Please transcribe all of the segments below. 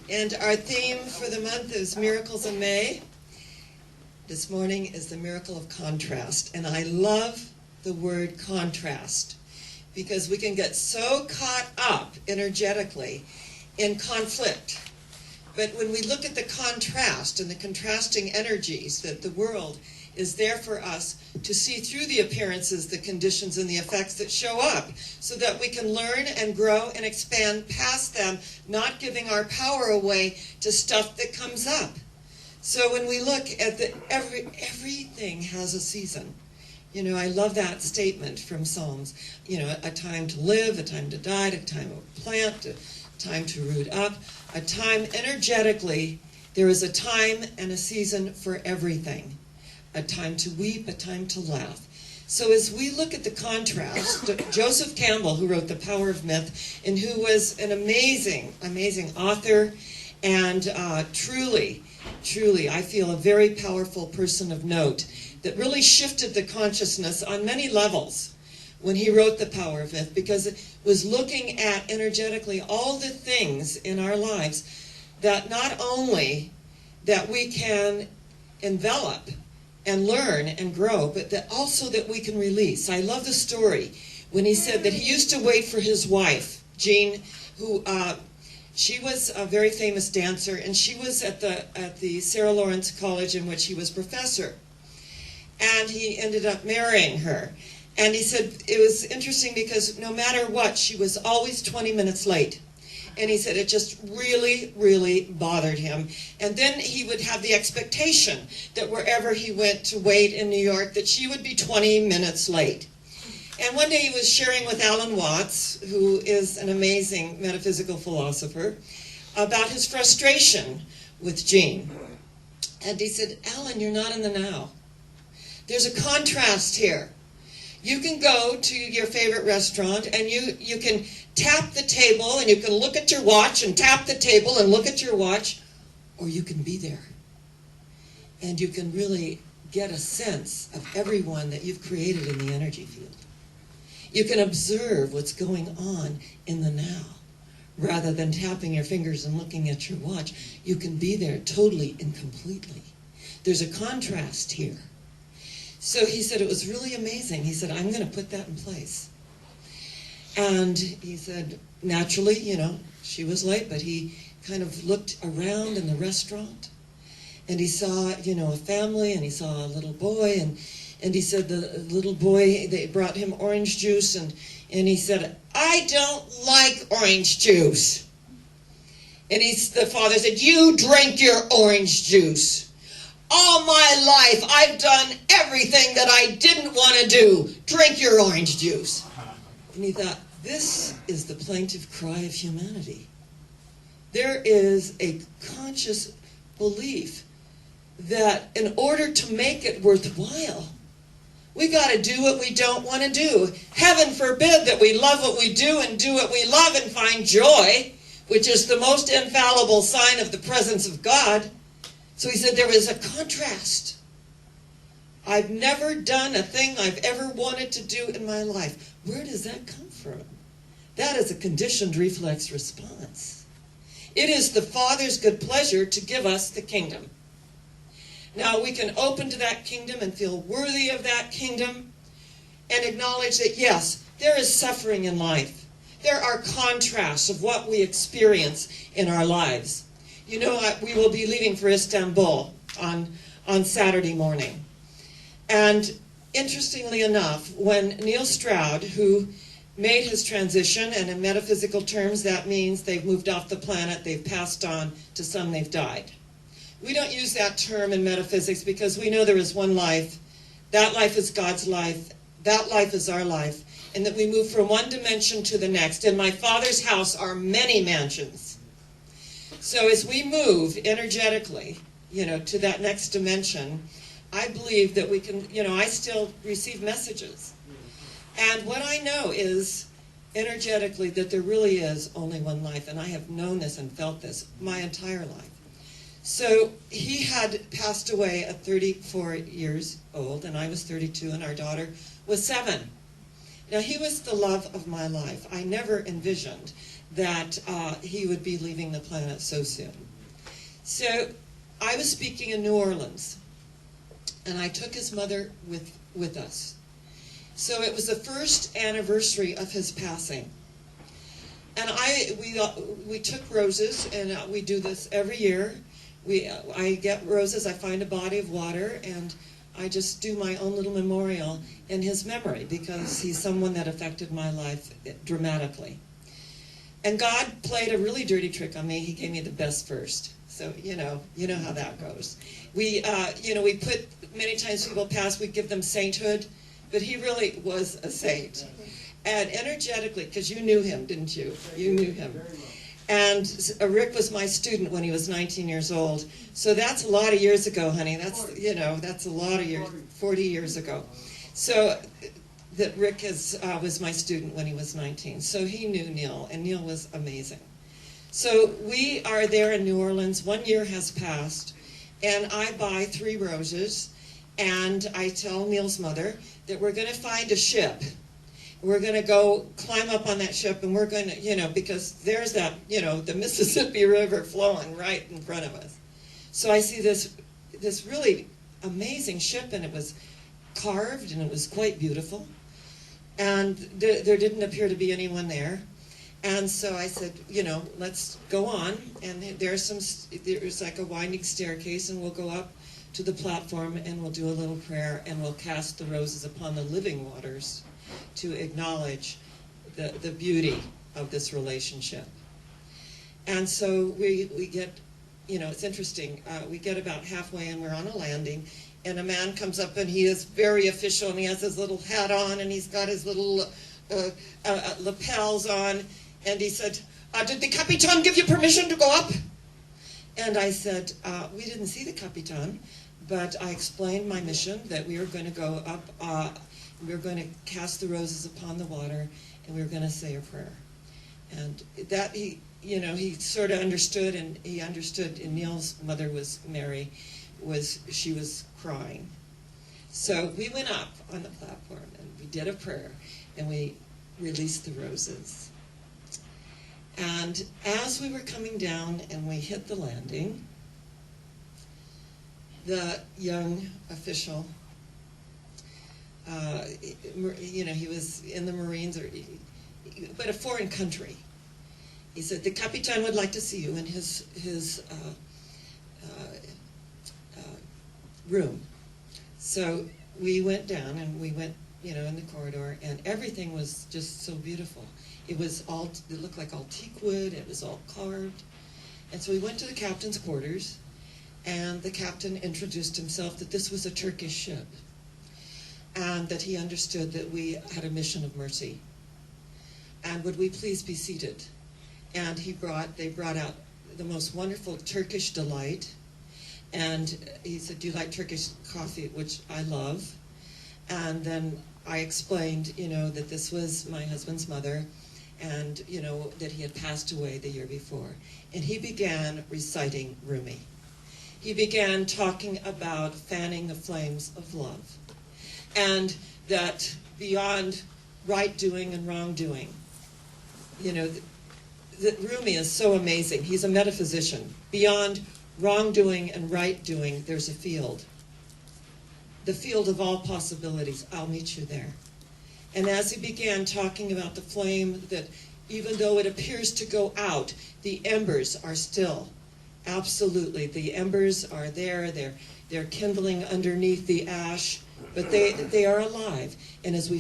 And our theme for the month is Miracles in May. This morning is the miracle of contrast. And I love the word contrast because we can get so caught up energetically in conflict. But when we look at the contrast and the contrasting energies, that the world is there for us to see through the appearances, the conditions, and the effects that show up so that we can learn and grow and expand past them, not giving our power away to stuff that comes up. So when we look at everything has a season. You know, I love that statement from Psalms. You know, a time to live, a time to die, a time to plant, a time to root up, a time energetically. There is a time and a season for everything. A time to weep, a time to laugh. So as we look at the contrast, Joseph Campbell, who wrote The Power of Myth, and who was an amazing, amazing author, and truly, I feel a very powerful person of note, that really shifted the consciousness on many levels when he wrote The Power of Myth, because it was looking at energetically all the things in our lives that not only that we can envelop and learn and grow, but that also that we can release. I love the story when he said that he used to wait for his wife, Jean, who she was a very famous dancer, and she was at the Sarah Lawrence College in which he was professor. And he ended up marrying her. And he said it was interesting because no matter what, she was always 20 minutes late. And he said it just really, really bothered him. And then he would have the expectation that wherever he went to wait in New York, that she would be 20 minutes late. And one day he was sharing with Alan Watts, who is an amazing metaphysical philosopher, about his frustration with Jean. And he said, Alan, you're not in the now. There's a contrast here. You can go to your favorite restaurant and you can tap the table and you can look at your watch and tap the table and look at your watch, or you can be there. And you can really get a sense of everyone that you've created in the energy field. You can observe what's going on in the now. Rather than tapping your fingers and looking at your watch, you can be there totally and completely. There's a contrast here. So he said it was really amazing. He said, I'm going to put that in place. And he said, naturally, you know, she was late, but he kind of looked around in the restaurant. And he saw, you know, a family, and he saw a little boy. And he said the little boy, they brought him orange juice. And he said, I don't like orange juice. And the father said, you drink your orange juice. All my life, I've done everything that I didn't want to do. Drink your orange juice. And he thought, this is the plaintive cry of humanity. There is a conscious belief that in order to make it worthwhile, we got to do what we don't want to do. Heaven forbid that we love what we do and do what we love and find joy, which is the most infallible sign of the presence of God. So he said there was a contrast. I've never done a thing I've ever wanted to do in my life. Where does that come from? That is a conditioned reflex response. It is the Father's good pleasure to give us the kingdom. Now we can open to that kingdom and feel worthy of that kingdom and acknowledge that yes, there is suffering in life. There are contrasts of what we experience in our lives. You know, we will be leaving for Istanbul on Saturday morning. And interestingly enough, when Neil Stroud, who made his transition, and in metaphysical terms that means they've moved off the planet, they've passed on, to some they've died. We don't use that term in metaphysics because we know there is one life. That life is God's life. That life is our life. And that we move from one dimension to the next. In my Father's house are many mansions. So as we move energetically, you know, to that next dimension, I believe that we can, you know, I still receive messages. And what I know is energetically that there really is only one life. And I have known this and felt this my entire life. So he had passed away at 34 years old, and I was 32, and our daughter was 7. Now, he was the love of my life. I never envisioned that he would be leaving the planet so soon. So I was speaking in New Orleans, and I took his mother with us. So it was the first anniversary of his passing. And we took roses, and we do this every year. I get roses, I find a body of water, and I just do my own little memorial in his memory, because he's someone that affected my life dramatically. And God played a really dirty trick on me. He gave me the best first. So, you know how that goes. We put, many times people pass, we give them sainthood, but he really was a saint. And energetically, because you knew him, didn't you? You knew him. And Rick was my student when he was 19 years old. So that's a lot of years ago, honey. That's a lot of years, 40 years ago. So that Rick was my student when he was 19. So he knew Neil, and Neil was amazing. So we are there in New Orleans. 1 year has passed, and I buy 3 roses, and I tell Neil's mother that we're going to find a ship. We're going to go climb up on that ship, and we're going to, because there's that, the Mississippi River flowing right in front of us. So I see this really amazing ship, and it was carved, and it was quite beautiful. And there didn't appear to be anyone there. And so I said, let's go on. And there's like a winding staircase, and we'll go up to the platform, and we'll do a little prayer, and we'll cast the roses upon the living waters to acknowledge the beauty of this relationship. And so we get, it's interesting, we get about halfway, and we're on a landing, and a man comes up, and he is very official, and he has his little hat on, and he's got his little lapels on, and he said, did the Capitan give you permission to go up? And I said, we didn't see the Capitan, but I explained my mission, that we were going to go up, we were going to cast the roses upon the water, and we were going to say a prayer. And that he sort of understood, and he understood, and Neil's mother was Mary, she was crying. So we went up on the platform, and we did a prayer, and we released the roses. And as we were coming down and we hit the landing, the young official, he was in the Marines, but a foreign country. He said, the Capitan would like to see you in his room. So we went down, and we went, in the corridor, and everything was just so beautiful. It looked like all teak wood, it was all carved. And so we went to the captain's quarters, and the captain introduced himself that this was a Turkish ship, and that he understood that we had a mission of mercy. And would we please be seated? And they brought out the most wonderful Turkish delight. And he said, do you like Turkish coffee, which I love? And then I explained, that this was my husband's mother, and, that he had passed away the year before. And he began reciting Rumi. He began talking about fanning the flames of love. And that beyond right doing and wrong doing, that Rumi is so amazing. He's a metaphysician. Beyond wrongdoing and right doing, there's a field. The field of all possibilities. I'll meet you there. And as he began talking about the flame, that even though it appears to go out, the embers are still. Absolutely. The embers are there. They're kindling underneath the ash, but they are alive. And as we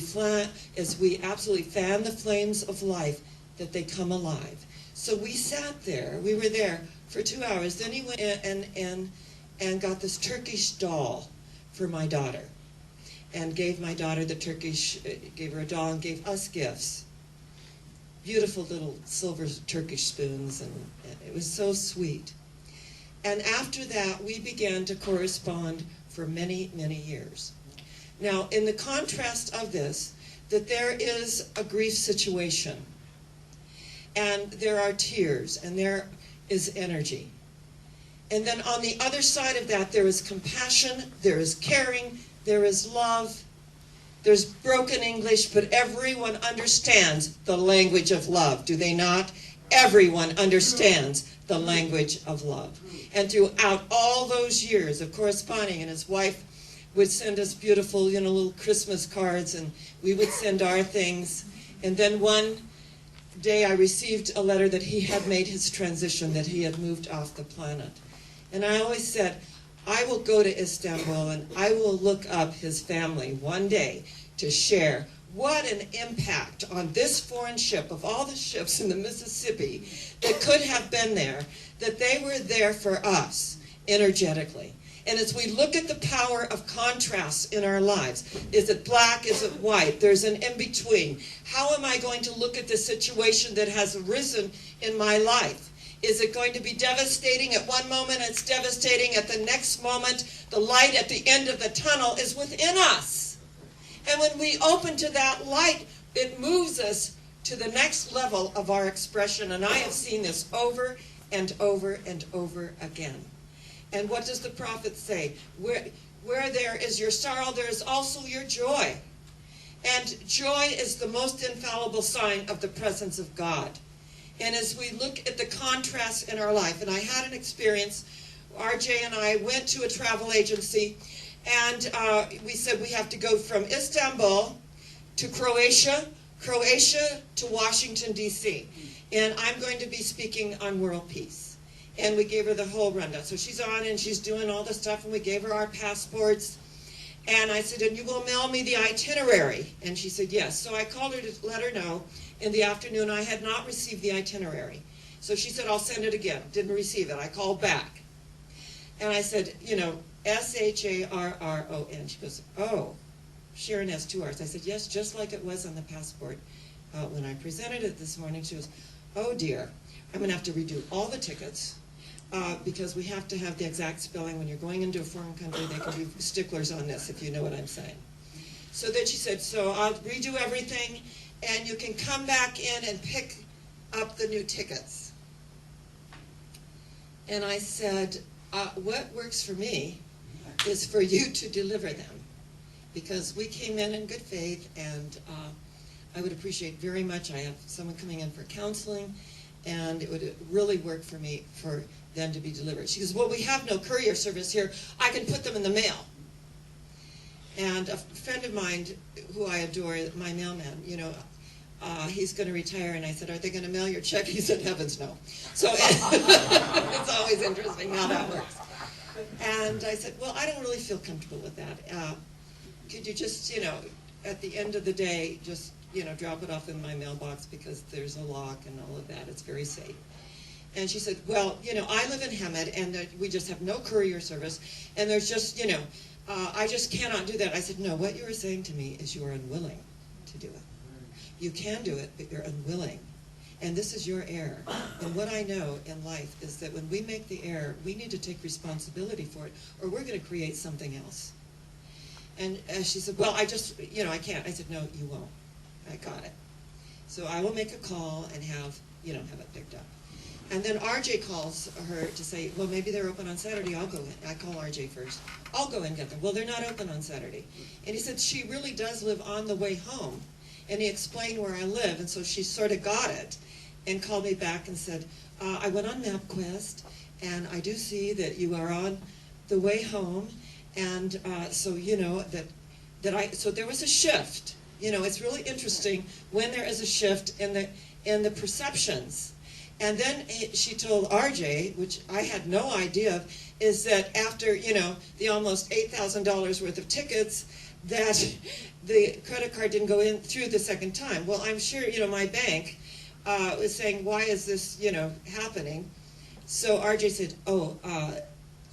absolutely fan the flames of life, that they come alive. So we sat there. We were there for 2 hours. Then he went and got this Turkish doll for my daughter, and gave my daughter gave her a doll, and gave us gifts. Beautiful little silver Turkish spoons, and it was so sweet. And after that, we began to correspond for many, many years. Now, in the contrast of this, that there is a grief situation, and there are tears, and there is energy. And then on the other side of that, there is compassion, there is caring, there is love, there's broken English, but everyone understands the language of love, do they not? Everyone understands the language of love. And throughout all those years of corresponding, and his wife would send us beautiful, little Christmas cards, and we would send our things. And then one day I received a letter that he had made his transition, that he had moved off the planet. And I always said, I will go to Istanbul and I will look up his family one day to share what an impact on this foreign ship, of all the ships in the Mississippi that could have been there, that they were there for us energetically. And as we look at the power of contrast in our lives, is it black, is it white? There's an in-between. How am I going to look at the situation that has arisen in my life? Is it going to be devastating at one moment, it's devastating at the next moment? The light at the end of the tunnel is within us. And when we open to that light, it moves us to the next level of our expression. And I have seen this over and over and over again. And what does the prophet say? Where there is your sorrow, there is also your joy. And joy is the most infallible sign of the presence of God. And as we look at the contrast in our life, and I had an experience, RJ and I went to a travel agency, and we said we have to go from Istanbul to Croatia to Washington, D.C. And I'm going to be speaking on world peace. And we gave her the whole rundown. So she's on and she's doing all the stuff, and we gave her our passports. And I said, and you will mail me the itinerary? And she said, yes. So I called her to let her know in the afternoon I had not received the itinerary. So she said, I'll send it again. Didn't receive it. I called back. And I said, Sharron. She goes, oh, Sharron has 2 R's. I said, yes, just like it was on the passport. When I presented it this morning, she goes, oh dear, I'm going to have to redo all the tickets. Because we have to have the exact spelling. When you're going into a foreign country, they can be sticklers on this, if you know what I'm saying. So then she said, so I'll redo everything, and you can come back in and pick up the new tickets. And I said, what works for me is for you to deliver them. Because we came in good faith, and I would appreciate very much, I have someone coming in for counseling, and it would really work for me for them to be delivered. She goes, well, we have no courier service here. I can put them in the mail. And a friend of mine who I adore, my mailman, he's going to retire, and I said, are they going to mail your check? He said, heavens no. So it's always interesting how that works. And I said, well, I don't really feel comfortable with that. Could you just, at the end of the day, just drop it off in my mailbox, because there's a lock and all of that. It's very safe. And she said, well, I live in Hemet, and we just have no courier service, and there's just, I just cannot do that. I said, no, what you were saying to me is you are unwilling to do it. You can do it, but you're unwilling. And this is your error. And what I know in life is that when we make the error, we need to take responsibility for it, or we're going to create something else. And she said, well, I just, I can't. I said, no, you won't. I got it. So I will make a call and have it picked up. And then RJ calls her to say, well, maybe they're open on Saturday. I'll go in. I call RJ first. I'll go and get them. Well, they're not open on Saturday. And he said, she really does live on the way home. And he explained where I live. And so she sort of got it and called me back and said, I went on MapQuest, and I do see that you are on the way home. And so, so there was a shift. It's really interesting when there is a shift in the perceptions. And then she told RJ, which I had no idea of, is that after, the almost $8,000 worth of tickets, that the credit card didn't go in through the second time. Well, I'm sure, my bank was saying, why is this, happening? So RJ said,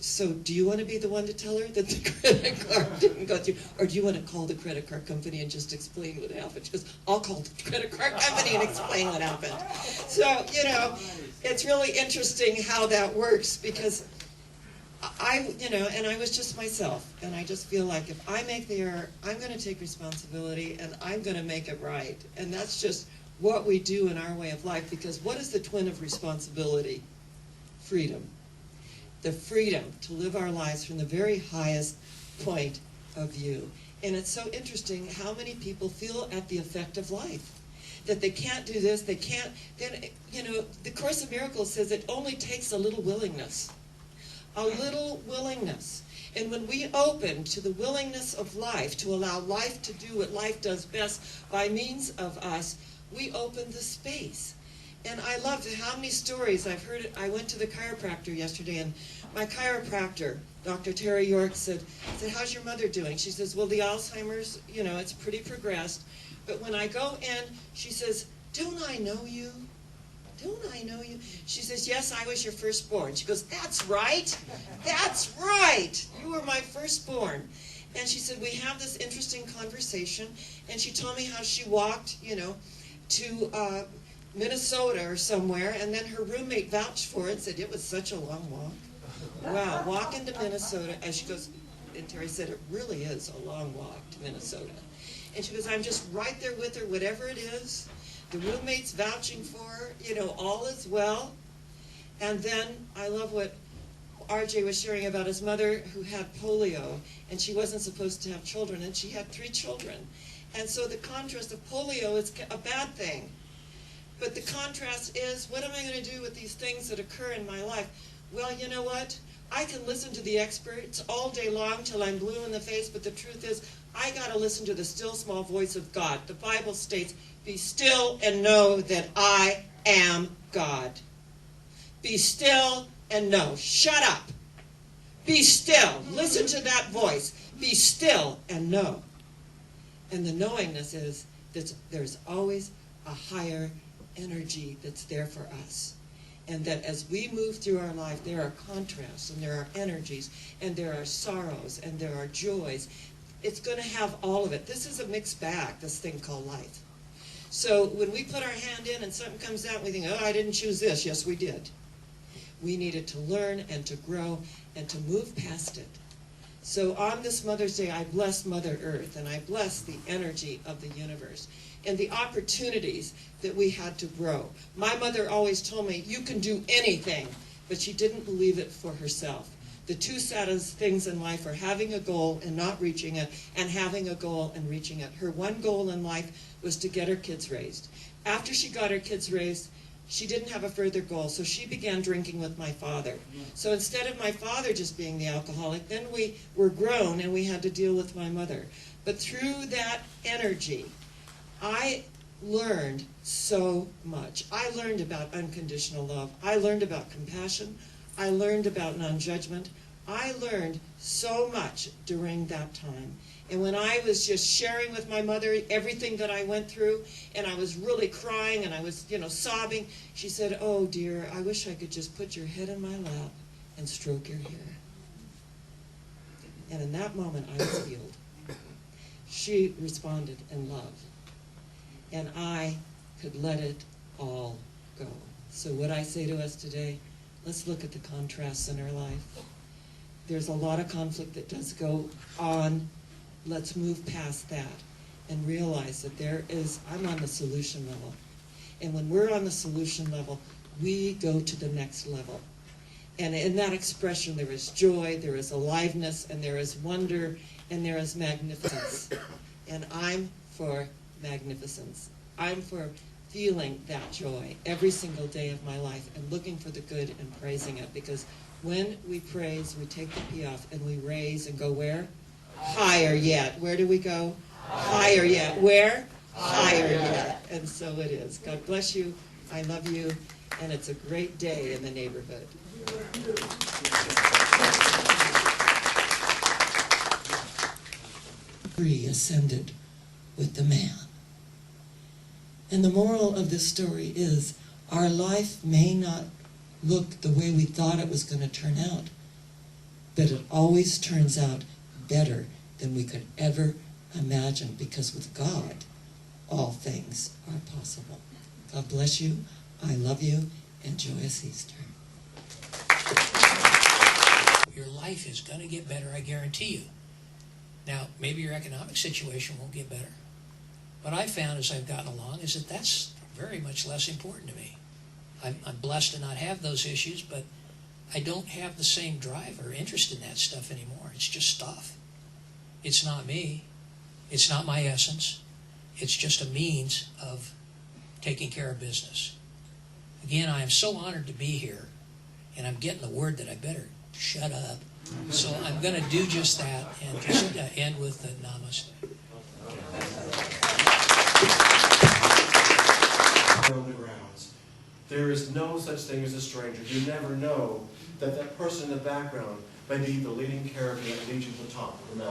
so do you want to be the one to tell her that the credit card didn't go through? Or do you want to call the credit card company and just explain what happened? She goes, I'll call the credit card company and explain what happened. So, it's really interesting how that works, because and I was just myself. And I just feel like if I make the error, I'm going to take responsibility and I'm going to make it right. And that's just what we do in our way of life, because what is the twin of responsibility? Freedom. The freedom to live our lives from the very highest point of view. And it's so interesting how many people feel at the effect of life. that they can't do this, they can't, then, the Course in Miracles says it only takes a little willingness. A little willingness. And when we open to the willingness of life, to allow life to do what life does best by means of us, we open the space. And I love how many stories I've heard. I went to the chiropractor yesterday, and my chiropractor, Dr. Terry York, said, how's your mother doing? She says, well, the Alzheimer's, it's pretty progressed. But when I go in, she says, don't I know you? Don't I know you? She says, yes, I was your firstborn. She goes, that's right. That's right. You were my firstborn. And she said, we have this interesting conversation. And she told me how she walked, to Minnesota or somewhere. And then her roommate vouched for it and said, it was such a long walk. Wow, walking to Minnesota. And she goes, and Terry said, it really is a long walk to Minnesota. And she goes, I'm just right there with her, whatever it is. The roommate's vouching for her, all is well. And then I love what RJ was sharing about his mother who had polio, and she wasn't supposed to have children, and she had 3 children. And so the contrast of polio is a bad thing. But the contrast is, what am I going to do with these things that occur in my life? Well, you know what? I can listen to the experts all day long till I'm blue in the face, but the truth is, I got to listen to the still small voice of God. The Bible states, be still and know that I am God. Be still and know. Shut up. Be still. Listen to that voice. Be still and know. And the knowingness is that there's always a higher energy that's there for us. And that as we move through our life, there are contrasts, and there are energies, and there are sorrows, and there are joys. It's going to have all of it. This is a mixed bag, this thing called life. So when we put our hand in and something comes out, we think, oh, I didn't choose this. Yes, we did. We needed to learn and to grow and to move past it. So on this Mother's Day, I bless Mother Earth, and I bless the energy of the universe and the opportunities that we had to grow. My mother always told me, you can do anything, but she didn't believe it for herself. The 2 saddest things in life are having a goal and not reaching it, and having a goal and reaching it. Her one goal in life was to get her kids raised. After she got her kids raised, she didn't have a further goal, so she began drinking with my father. So instead of my father just being the alcoholic, then we were grown and we had to deal with my mother. But through that energy, I learned so much. I learned about unconditional love. I learned about compassion. I learned about non-judgment. I learned so much during that time. And when I was just sharing with my mother everything that I went through, and I was really crying, and I was, sobbing, she said, oh, dear, I wish I could just put your head in my lap and stroke your hair. And in that moment, I was healed. She responded in love. And I could let it all go. So what I say to us today, let's look at the contrasts in our life. There's a lot of conflict that does go on. Let's move past that and realize that I'm on the solution level. And when we're on the solution level, we go to the next level. And in that expression, there is joy, there is aliveness, and there is wonder, and there is magnificence. And I'm for magnificence. I'm for feeling that joy every single day of my life and looking for the good and praising it. Because when we praise, we take the P off and we raise and go where? Higher yet. Where do we go? Higher yet. Where? Higher yet. And so it is. God bless you. I love you. And it's a great day in the neighborhood. Ascended with the man. And the moral of this story is our life may not look the way we thought it was going to turn out, but it always turns out better than we could ever imagine, because with God, all things are possible. God bless you. I love you. And joyous Easter. Your life is going to get better, I guarantee you. Now, maybe your economic situation won't get better. What I've found as I've gotten along is that that's very much less important to me. I'm blessed to not have those issues, but I don't have the same drive or interest in that stuff anymore. It's just stuff. It's not me. It's not my essence. It's just a means of taking care of business. Again, I am so honored to be here, and I'm getting the word that I better shut up. So I'm going to do just that and just end with the namaste. On the grounds. There is no such thing as a stranger. You never know that that person in the background may be the leading character that leads you to the top of the mountain.